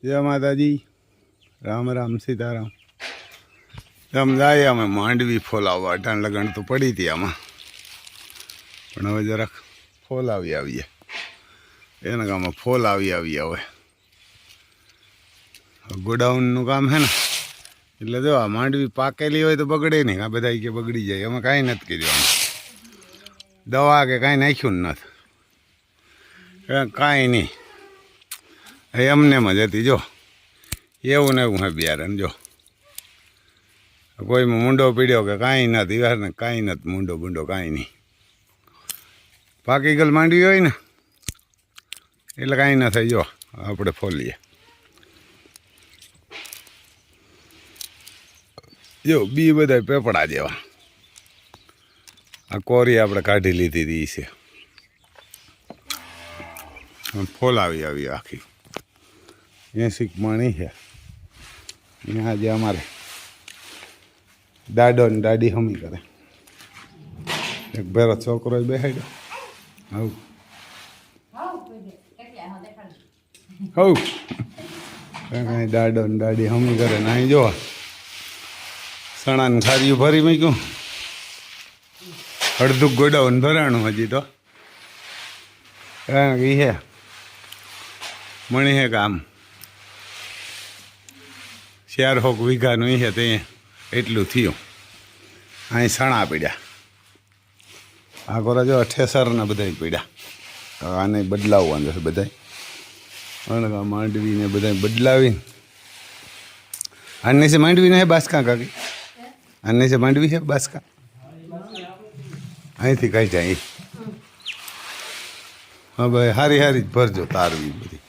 જય માતાજી, રામ રામ સીતારામ. આમ જાય અમે માંડવી ફોલાવવા. અટાણ લગણ તો પડી હતી આમાં, પણ હવે જરાક ફોલાવી આવીએ. એના ગામમાં ફોલાવી આવીએ. હવે ગોડાઉનનું કામ છે ને, એટલે જો આ માંડવી પાકેલી હોય તો બગડે નહીં. આ બધા કે બગડી જાય, અમે કાંઈ નથી કર્યું. આમ દવા કે કાંઈ નાખ્યું નથી, કાંઈ નહીં. એમને જ હતી. જો એવું ને એવું હે બિયારણ. જો કોઈમાં મૂંડો પીડ્યો કે કાંઈ નથી, યાર ને કાંઈ નથી. મૂંડો બૂંડો કાંઈ નહીં. પાકી ગલ માંડવી હોય ને એટલે કાંઈ ના થાય. જો આપણે ફોલીએ. જો બી બધા પેપડા જેવા. આ કોરી આપણે કાઢી લીધી હતી છે. ફોલાવી આવી આખી 80 મણી છે. અહીંયા જે અમારે દાડો ને દાડી હમી કરે. એક ભેરો છોકરો બેસાડ્યો. આવું હવ કાંઈ દાડો ને દાડી હમી કરે ને અહીં જો સણાને ખારીયું ભરી મૂક્યું. અડધું ગોડાઉન ભરાણું હજી તો. કારણ કે હે મણી હે કામ 400 વીઘાનું છે તે એટલું થયું. અહીં સણા પીડ્યા. આ કોરા જો ઠેસરના બધા પીડ્યા. આને બદલાવવાનું છે બધા. અણગા માંડવીને બધા બદલાવીને આને છે માંડવીને હે બાસકા કાકી. આને છે માંડવી છે બાસકા. અહીંથી કાંઈ જાય. હા ભાઈ હારી હારી જ ભરજો તારવી બધી.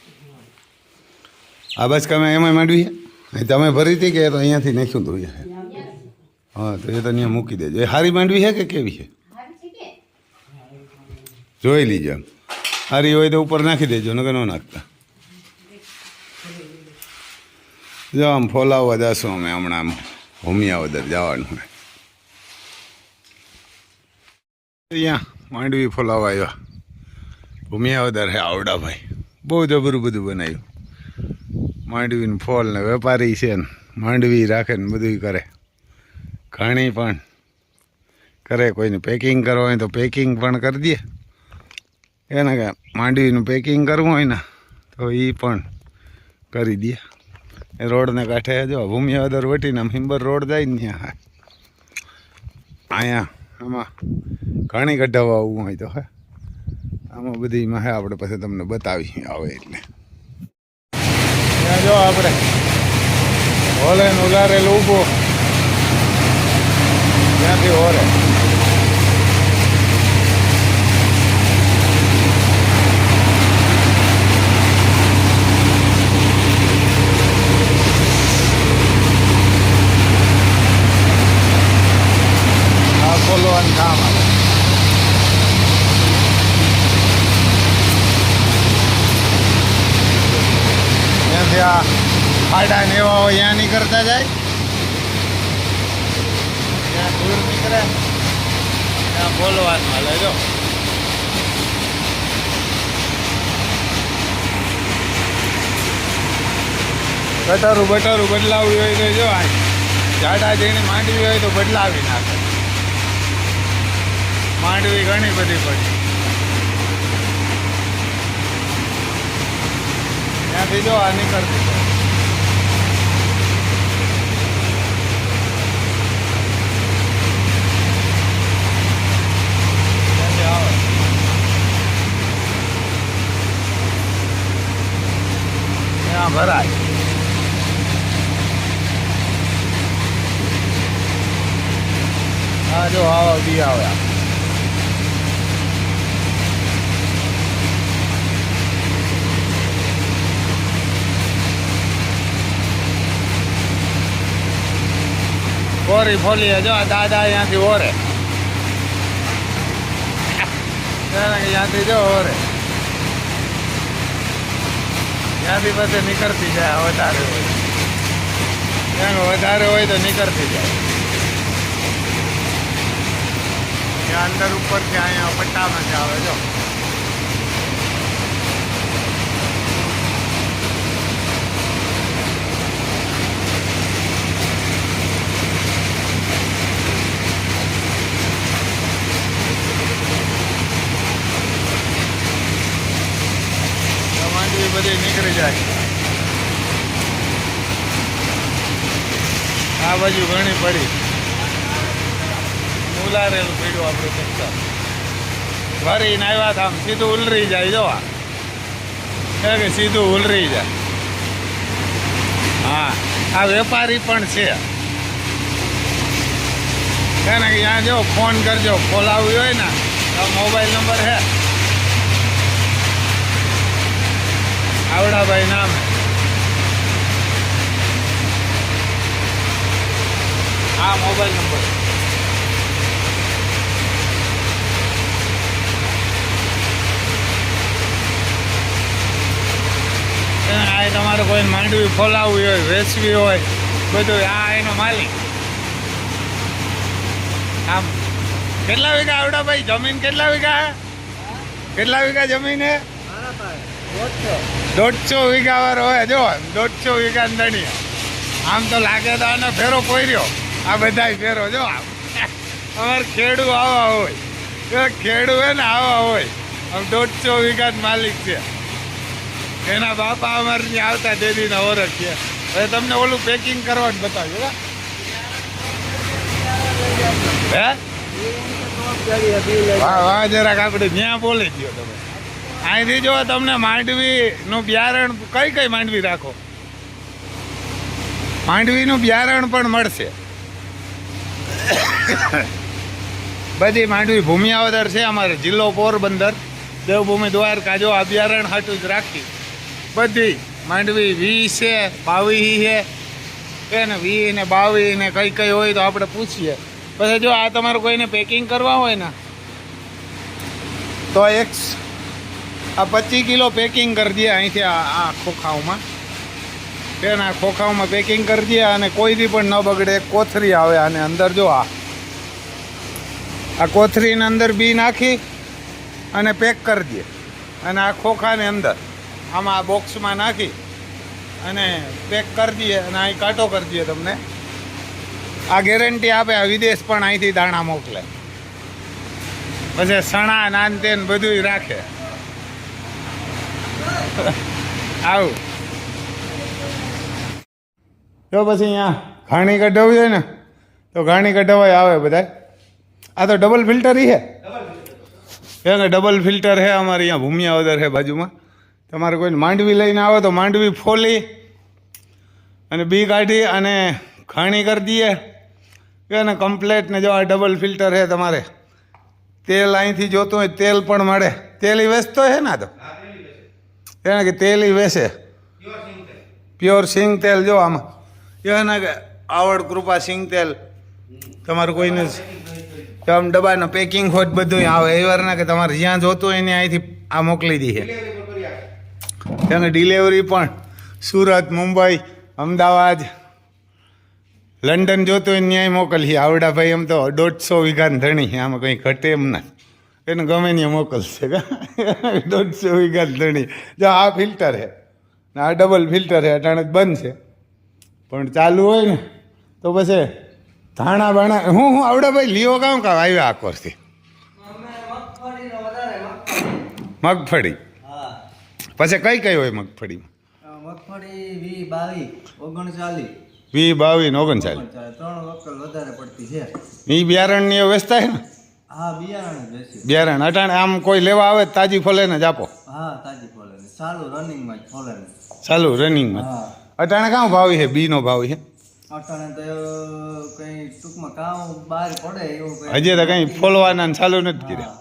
આ બાસકામાં એમાં માંડવી છે. અહીં તમે ભરી હતી કે તો અહીંયાથી નાખ્યું હતું? હા તો એ તો અહીંયા મૂકી દેજો. એ હારી માંડવી છે કે કેવી છે જોઈ લીજો. એમ હારી હોય તો ઉપર નાખી દેજો, નકર ન નાખતા. જો આમ ફોલાવવા જશું અમે હમણાં. આમ ભૂમિયાવદર જવાનું હોય. અહીંયા માંડવી ફોલાવવા આવ્યા. ભૂમિયાવદર હે આવડાભાઈ. બહુ જબરું બધું બનાવ્યું. માંડવીને ફોલ ને વેપારી છે ને માંડવી રાખે ને બધું કરે. ઘણી પણ કરે. કોઈને પેકિંગ કરવું હોય તો પેકિંગ પણ કરી દે. એને કે માંડવીનું પેકિંગ કરવું હોય ને તો એ પણ કરી દે. એ રોડને કાંઠે જો ભૂમિયાવદર વટીને આમ હિંબર રોડ જાય ને ત્યાં અહીંયા આમાં ઘણી ગઢાવા આવવું હોય તો હે આમાં બધીમાં હે. આપણે પછી તમને બતાવી આવે એટલે ત્યાં જો આપણે હોલે ઉલારેલું ઊભો ત્યાંથી હોરે. ખોલવાનું કામ આવે. ત્યાંથી આ ખાડા ને એવા હોય ત્યાં નીકળતા જાય. ત્યાં દૂર નીકળે ત્યાં ખોલવાનું હાલે. જો ગટરું બદલાવવી હોય તો જો આ જાડા જેની માંડવી હોય તો બદલાવી નાખે. માંડવી ઘણી બધી પડી. ત્યાંથી જો આ નીકળતી જાય. ત્યાંથી આવે ત્યાં ભરાય. હા જો આવા બી આવ્યા. કોરી ફોલીએ જો દાદા અહીંયાથી ઓરે. અહીંયાથી જો ઓરે. ત્યાંથી પછી નીકળતી જાય. વધારે હોય ત્યાં વધારે હોય તો નીકળતી જાય. ત્યાં અંદર ઉપર ત્યાં અહીંયા પટ્ટામાં જ આવે. જો ભાઈ આ બાજુ ઘણી પડી ઉલારેલું પીડ્યું આપણું ટ્રેક્ટર ભરીને આવ્યા હતા આમ સીધું ઉલરી જાય જોવા કે સીધું ઉલરી જાય. હા આ વેપારી પણ છે ને ત્યાં જો ફોન કરજો ખોલાવ્યું હોય ને તો મોબાઈલ નંબર હે આવડાભાઈ નામ હા મોબાઈલ નંબર આ તમારે કોઈ માંડવી ખોલાવવી હોય વેચવી હોય બધું આ એનો માલિક. આમ કેટલા વીઘા આવડા ભાઈ જમીન કેટલા વીઘા જમીન હે 150 વીઘા વાળો હોય જો 150 વીઘા ધણિયા આમ તો લાગે તો આનો ફેરો પોર્યો આ બધાય ફેરો જો અમારે ખેડૂ આવા હોય ખેડૂ હે ને આવા હોય આમ 150 વીઘા માલિક છે. એના બાપા અમારે ત્યાં આવતા દેદીના ઓળખ છે. હવે તમને ઓલું પેકિંગ કરવા જ બતાવ્યું હે વાહ જરાક આપણે ત્યાં બોલી દો તમે અહીંથી જો તમને માંડવીનું બિયારણ કઈ માંડવી રાખો માંડવીનું બિયારણ પણ મળશે. બધી માંડવી ભૂમિયાવદર છે અમારે જિલ્લો પોરબંદર દેવભૂમિ દ્વારકા જો આ બિયારણ હાટું જ રાખી બધી માંડવી 20 છે 22 છે ને 20 ને 22 ને કઈ હોય તો આપણે પૂછીએ. પછી જો આ તમારે કોઈને પેકિંગ કરવા હોય ને તો આ 25 કિલો પેકિંગ કરી દે અહીંથી આ ખોખાઓમાં તેના ખોખાઓમાં પેકિંગ કરી દે અને કોઈથી પણ ન બગડે. એક કોથરી આવે અને અંદર જો આ કોથરીની અંદર બી નાખી અને પેક કરી દે અને આ ખોખાની અંદર આમાં આ બોક્સમાં નાખી અને પેક કરી દઈએ અને અહીં કાંટો કરી દઈએ તમને. આ ગેરંટી આપે આ વિદેશ પણ અહીંથી દાણા મોકલે પછી સણા નાન તેન બધું રાખે. આવું જો પછી અહીંયા ઘાણી કઢાવવી હોય ને તો ઘાણી કઢાવાય આવે બધા. આ તો ડબલ ફિલ્ટર છે ડબલ ફિલ્ટર છે અમારે અહીંયા ભૂમિયાવદર છે બાજુમાં. તમારે કોઈ માંડવી લઈને આવે તો માંડવી ફોલી અને બી કાઢી અને ઘાણી કરી દઈએ ને કમ્પ્લેટ ને જો આ ડબલ ફિલ્ટર છે. તમારે તેલ અહીંથી જોતું હોય તેલ પણ મળે. તેલ વેચતો છે ને આ તો એને કે તેલ વેચે પ્યોર સિંગ તેલ જો આમાં એને કે આવડ કૃપા સિંગ તેલ તમારું કોઈને આમ ડબ્બાનો પેકિંગ હોય બધું આવે એ વારના કે તમારે જ્યાં જોતું હોય એને અહીંથી આ મોકલી દઈએ. એને ડિલિવરી પણ સુરત મુંબઈ અમદાવાદ લંડન જોતું હોય ન્યાય મોકલીએ. આવડા ભાઈ એમ તો 150 વીઘા ધણી આમાં કંઈ ઘટે એમ ના એને ગમે ત્યાં મોકલશે 150 વીઘા ધણી. જો આ ફિલ્ટર છે ને આ ડબલ ફિલ્ટર છે અટાણે જ બંધ છે પણ ચાલુ હોય ને તો પછી ધાણા બાણા હું આવડા ભાઈ લીઓ કામ આવ્યા આકોરથી મગફળી પછી કઈ હોય મગફળીમાં મગફળી 20, 22, 39 3 વખત વધારે પડતી છે. એ બિયારણની વ્યવસ્થા છે ને હા બિયારણ જ બેસી બિયારણ અટાણે આમ કોઈ લેવા આવે તાજી ફોલે ને જ આપો. હા તાજી ફોલે ચાલુ રનિંગમાં જ ફોલે ચાલુ રનિંગમાં. હા અટાણે કામ ભાવ છે બીનો ભાવ છે અટાણે તો કઈ ટૂંકમાં કામ બહાર પડે એવું હજી તો કંઈ ફોલવાના ચાલુ નથી કર્યા.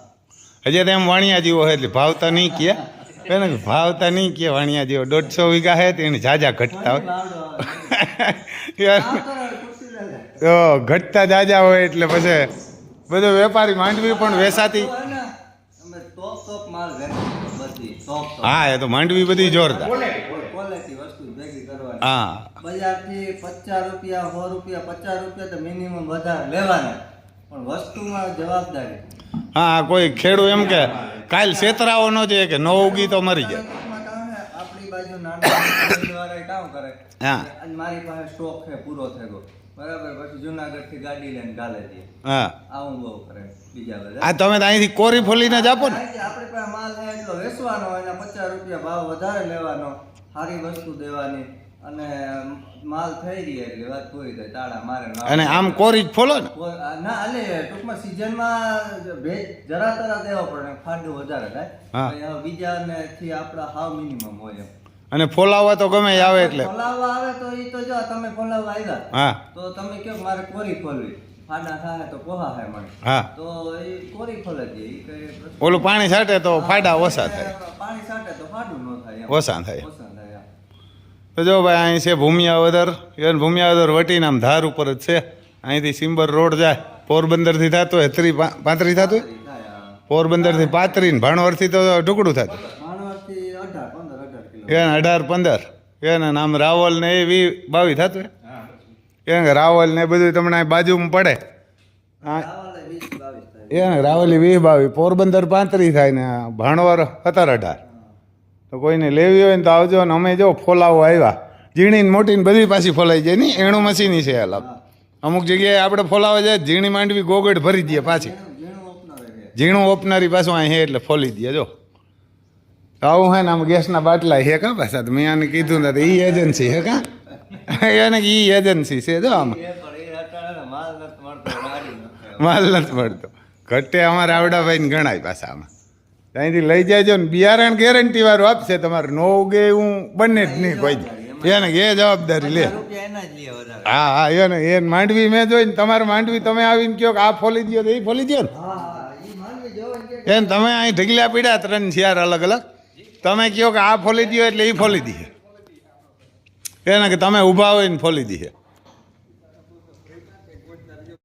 હજી તો એમ વાણિયા જેવો હોય એટલે ભાવતા નહીં કહે એને ભાવતા નહીં કહે વાણિયા જેવો 150 વીઘા છે તો એને ઝાઝા ઘટતા હોય ઘટતા જાજા હોય એટલે પછી બધો વેપારી માંડવી પણ વેસાતી. હા એ તો માંડવી બધી જોરદાર. હા બજારથી 50 રૂપિયા 100 રૂપિયા 50 રૂપિયા તો મિનિમમ વધારે લેવાના પણ વસ્તુમાં જવાબદારી. હા કોઈ ખેડૂત એમ કે કાલ છેતરાવો ન જોઈએ કે નો ઉગી તો મરી જાય. આપણી બાજુ નાના કામ કરે હા મારી પાસે સ્ટોક છે પૂરો થયો બરાબર, પછી જુનાગઢ થી ગાડી લઈને ગાલે જઈએ. હા આવું બહુ કરે બીજા બધા. આ તમે તો અહીંથી કોરી ફોલીને જ આપો ને. આપણે પાસે માલ છે એટલો વેચવાનો, એના 50 રૂપિયા ભાવ વધારે લેવાનો, સારી વસ્તુ દેવાની, અને માલ થઈ રહી એટલે વાત પૂરી થાય. તાળા મારે અને આમ કોરી જ ફોલો ને. ના એટલે ટૂંકમાં સિઝનમાં ભેજ જરા તરા દેવો પડે, ફાંડું વધારે હા. થાય. બીજાને થી આપડા હાવ મિનિમમ હોય એમ. અને ફોલાવવા તો ગમે એ આવે એટલે. ફોલાવવા આવે તો ઈ તો જો તમે ફોલાવવા આવ્યા હા તો તમે કહો મારે કોરી ખોલવી, ફાડા થાય તો પોહા થાય મને, હા તો એ કોરી ખોલે છે. ઈ કઈ પ્રશ્ન ઓલું પાણી છાંટે તો ફાયદા ઓછા થાય, પાણી છાંટે તો ફાડું ન થાય એમ. ઓછા થાય. ઓછા થાય એમ. તો જો ભાઈ અહીં છે ભૂમિયાવદર. ઇવન ભૂમિયાવદર વટીને આમ ધાર ઉપર જ છે. અહીંથી સિમ્બર રોડ જાય, પોરબંદરથી થતો હોય 35 થતું હોય, થાય આ. પોરબંદરથી 35 ને ભાણવરથી તો ઢુકડું થતું. માણસથી 18 કિલો. એને 18-15 એને આમ રાવલ ને એ 20-22 થતું હોય. હા. એને રાવલ ને એ બધું તમને અહીં બાજુમાં પડે. હા રાવલે 20-22 થાય. એને રાવલી 20-22, પોરબંદર 35 થાય ને ભાણવર 17-18. તો કોઈને લેવી હોય ને તો આવજો ને. અમે જો ફોલાવો આવ્યા, ઝીણી ને મોટી ને બધી પાછી ફોલાઈ જાય નહીં, એણું મશીની છે અલગ. અમુક જગ્યાએ આપણે ફોલાવા જાય ઝીણી માંડવી ગોગડ ભરી દઈએ પાછી, ઝીણું ઓપનર છે. ઝીણું ઓપનારી પાછું અહીં હે એટલે ફોલી દઈએ. જો આવું હે ને આમ ગેસના બાટલા હે કા પાછા. તો મેં આને કીધું ને એ એજન્સી હે કા, એને એ એજન્સી છે. જો આમાં એ પણ એ અટાણે માલ નથી મળતો, ગાડી નથી. માલ નથી મળતો. ઘટે અમારે આવડાભાઈ ને ગણાય પાછા આમાં. અહીંથી લઈ જાયજો ને, બિયારણ ગેરંટી વાળું આપશે, તમારે નો ઉગે એવું બને જ નહીં કોઈ દી. એને એ જવાબદારી લે. રૂપિયા એના જ લે વધારે. હા હા એને માંડવી મેં જોઈને તમારે માંડવી તમે આવીને કહો કે આ ફોલી દો તો એ ફોલી દો ને. હા ઈ માનવી જોવે કે એને તમે અહીં ઢગલા પીડ્યા 3-4 અલગ અલગ, તમે કહો કે આ ફોલી દો એટલે એ ફોલી દે. એને કે તમે ઊભા હોય ને ફોલી દે.